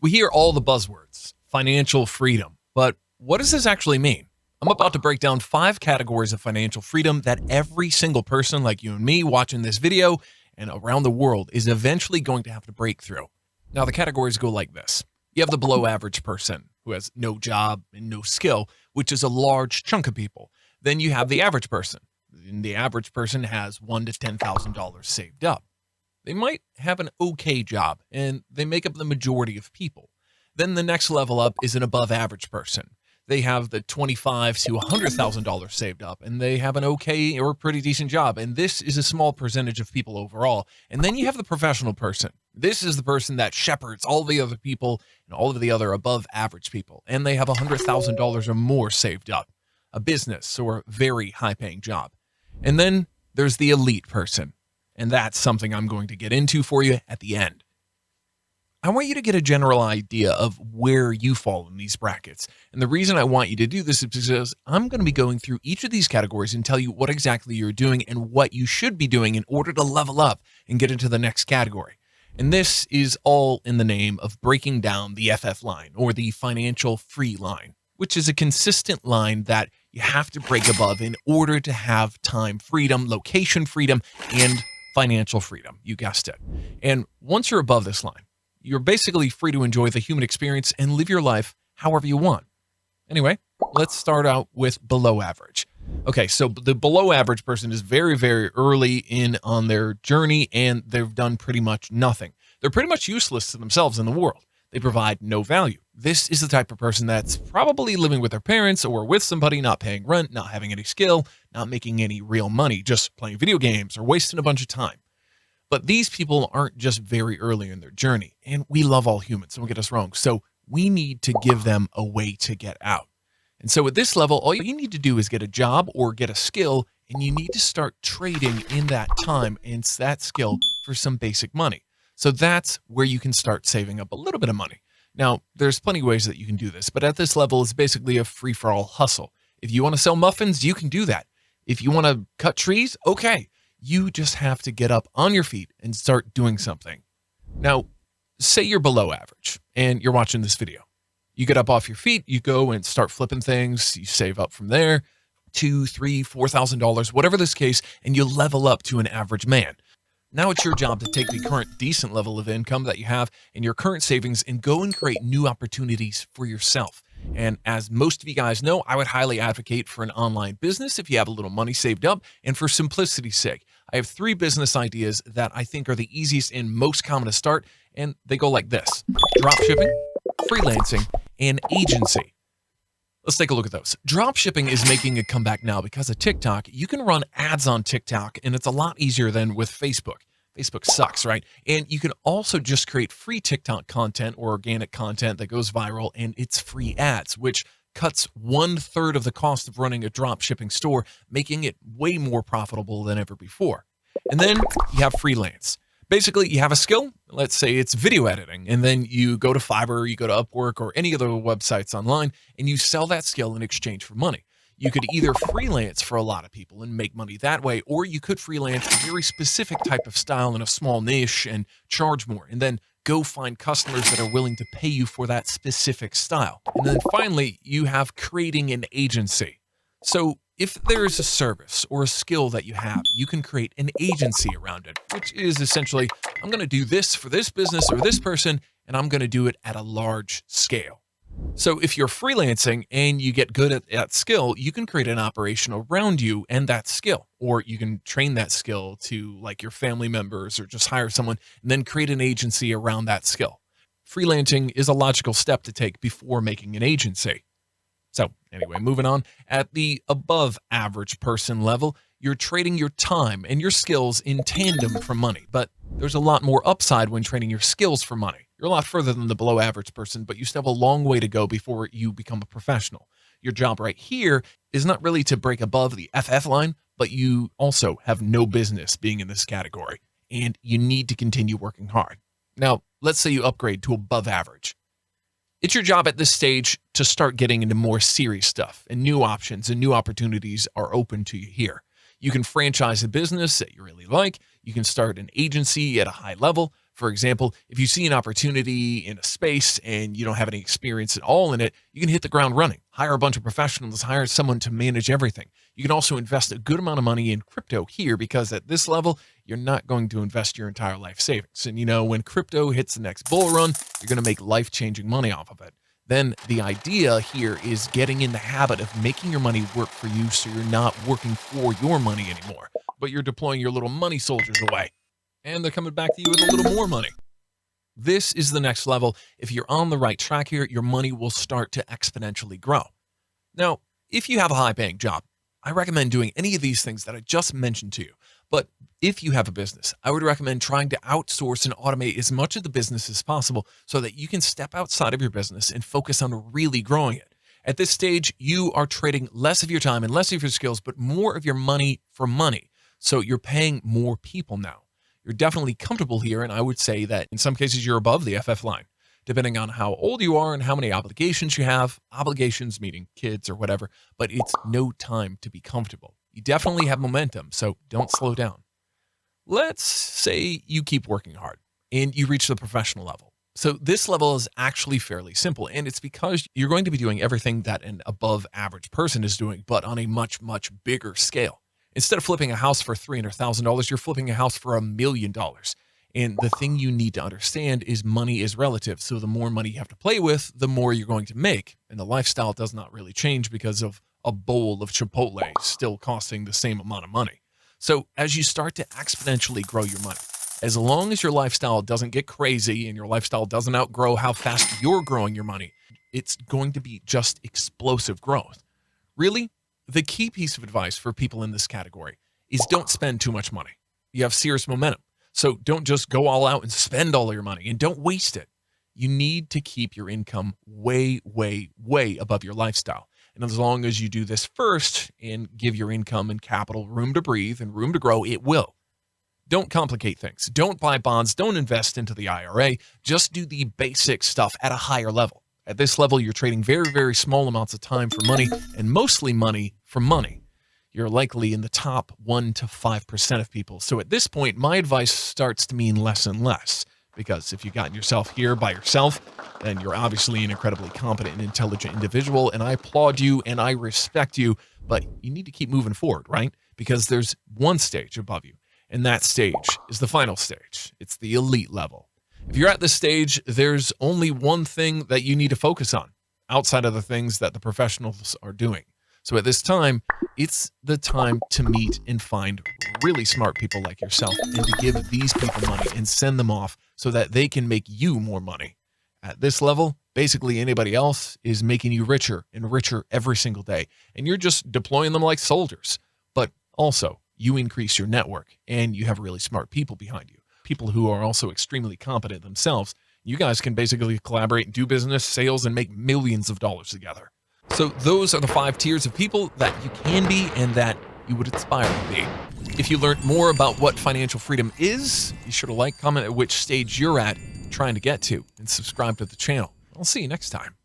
We hear all the buzzwords, financial freedom, but what does this actually mean? I'm about to break down 5 categories of financial freedom that every single person like you and me watching this video and around the world is eventually going to have to break through. Now, the categories go like this. You have the below average person who has no job and no skill, which is a large chunk of people. Then you have the average person. And the average person has $1,000 to $10,000 saved up. They might have an okay job, and they make up the majority of people. Then the next level up is an above average person. They have the $25,000 to $100,000 saved up, and they have an okay or pretty decent job. And this is a small percentage of people overall. And then you have the professional person. This is the person that shepherds all the other people and all of the other above average people. And they have $100,000 or more saved up, a business or very high paying job. And then there's the elite person. And that's something I'm going to get into for you at the end. I want you to get a general idea of where you fall in these brackets. And the reason I want you to do this is because I'm going to be going through each of these categories and tell you what exactly you're doing and what you should be doing in order to level up and get into the next category. And this is all in the name of breaking down the FF line, or the financial free line, which is a consistent line that you have to break above in order to have time freedom, location freedom, and financial freedom. You guessed it. And once you're above this line, you're basically free to enjoy the human experience and live your life however you want. Anyway, let's start out with below average. Okay, so the below average person is very, very early in on their journey, and they've done pretty much nothing. They're pretty much useless to themselves in the world. They provide no value. This is the type of person that's probably living with their parents or with somebody, not paying rent, not having any skill, not making any real money, just playing video games or wasting a bunch of time. But these people aren't just very early in their journey, and we love all humans, don't get us wrong. So we need to give them a way to get out. And so at this level, all you need to do is get a job or get a skill, and you need to start trading in that time and that skill for some basic money. So that's where you can start saving up a little bit of money. Now, there's plenty of ways that you can do this, but at this level, it's basically a free-for-all hustle. If you want to sell muffins, you can do that. If you want to cut trees, okay. You just have to get up on your feet and start doing something. Now, say you're below average and you're watching this video. You get up off your feet, you go and start flipping things, you save up from there, $2,000, $3,000, $4,000, whatever this case, and you level up to an average man. Now it's your job to take the current decent level of income that you have and your current savings and go and create new opportunities for yourself. And as most of you guys know, I would highly advocate for an online business if you have a little money saved up. And for simplicity's sake, I have 3 business ideas that I think are the easiest and most common to start. And they go like this: dropshipping, freelancing, and agency. Let's take a look at those. Dropshipping is making a comeback now because of TikTok. You can run ads on TikTok, and it's a lot easier than with Facebook. Facebook sucks, right? And you can also just create free TikTok content or organic content that goes viral, and it's free ads, which cuts 1/3 of the cost of running a dropshipping store, making it way more profitable than ever before. And then you have freelance. Basically, you have a skill, let's say it's video editing, and then you go to Fiverr, you go to Upwork, or any other websites online, and you sell that skill in exchange for money. You could either freelance for a lot of people and make money that way, or you could freelance a very specific type of style in a small niche and charge more, and then go find customers that are willing to pay you for that specific style. And then finally, you have creating an agency. So if there is a service or a skill that you have, you can create an agency around it, which is essentially, I'm going to do this for this business or this person, and I'm going to do it at a large scale. So if you're freelancing and you get good at that skill, you can create an operation around you and that skill, or you can train that skill to like your family members or just hire someone and then create an agency around that skill. Freelancing is a logical step to take before making an agency. So anyway, moving on, at the above average person level, you're trading your time and your skills in tandem for money, but there's a lot more upside when trading your skills for money. You're a lot further than the below average person, but you still have a long way to go before you become a professional. Your job right here is not really to break above the FF line, but you also have no business being in this category, and you need to continue working hard. Now, let's say you upgrade to above average. It's your job at this stage to start getting into more serious stuff, and new options and new opportunities are open to you here. You can franchise a business that you really like. You can start an agency at a high level. For example, if you see an opportunity in a space and you don't have any experience at all in it, you can hit the ground running, hire a bunch of professionals, hire someone to manage everything. You can also invest a good amount of money in crypto here because at this level, you're not going to invest your entire life savings. And when crypto hits the next bull run, you're going to make life-changing money off of it. Then the idea here is getting in the habit of making your money work for you so you're not working for your money anymore, but you're deploying your little money soldiers away. And they're coming back to you with a little more money. This is the next level. If you're on the right track here, your money will start to exponentially grow. Now, if you have a high-paying job, I recommend doing any of these things that I just mentioned to you. But if you have a business, I would recommend trying to outsource and automate as much of the business as possible so that you can step outside of your business and focus on really growing it. At this stage, you are trading less of your time and less of your skills, but more of your money for money. So you're paying more people now. You're definitely comfortable here, and I would say that in some cases you're above the FF line, depending on how old you are and how many obligations you have. Obligations meaning kids or whatever, but it's no time to be comfortable. You definitely have momentum, so don't slow down. Let's say you keep working hard and you reach the professional level. So this level is actually fairly simple, and it's because you're going to be doing everything that an above average person is doing, but on a much, much bigger scale. Instead of flipping a house for $300,000, you're flipping a house for $1 million. And the thing you need to understand is money is relative. So the more money you have to play with, the more you're going to make. And the lifestyle does not really change because of a bowl of Chipotle still costing the same amount of money. So as you start to exponentially grow your money, as long as your lifestyle doesn't get crazy and your lifestyle doesn't outgrow how fast you're growing your money, it's going to be just explosive growth. Really? The key piece of advice for people in this category is don't spend too much money. You have serious momentum. So don't just go all out and spend all your money, and don't waste it. You need to keep your income way, way, way above your lifestyle. And as long as you do this first and give your income and capital room to breathe and room to grow, it will. Don't complicate things. Don't buy bonds. Don't invest into the IRA. Just do the basic stuff at a higher level. At this level, you're trading very, very small amounts of time for money and mostly money for money. You're likely in the top 1 to 5% of people. So at this point, my advice starts to mean less and less, because if you've gotten yourself here by yourself, then you're obviously an incredibly competent and intelligent individual, and I applaud you and I respect you, but you need to keep moving forward, right? Because there's one stage above you, and that stage is the final stage. It's the elite level. If you're at this stage, there's only one thing that you need to focus on outside of the things that the professionals are doing. So at this time, it's the time to meet and find really smart people like yourself and to give these people money and send them off so that they can make you more money. At this level, basically anybody else is making you richer and richer every single day, and you're just deploying them like soldiers. But also, you increase your network and you have really smart people behind you. People who are also extremely competent themselves. You guys can basically collaborate and do business, sales, and make millions of dollars together. So those are the 5 tiers of people that you can be and that you would aspire to be. If you learned more about what financial freedom is, be sure to like, comment at which stage you're at trying to get to, and subscribe to the channel. I'll see you next time.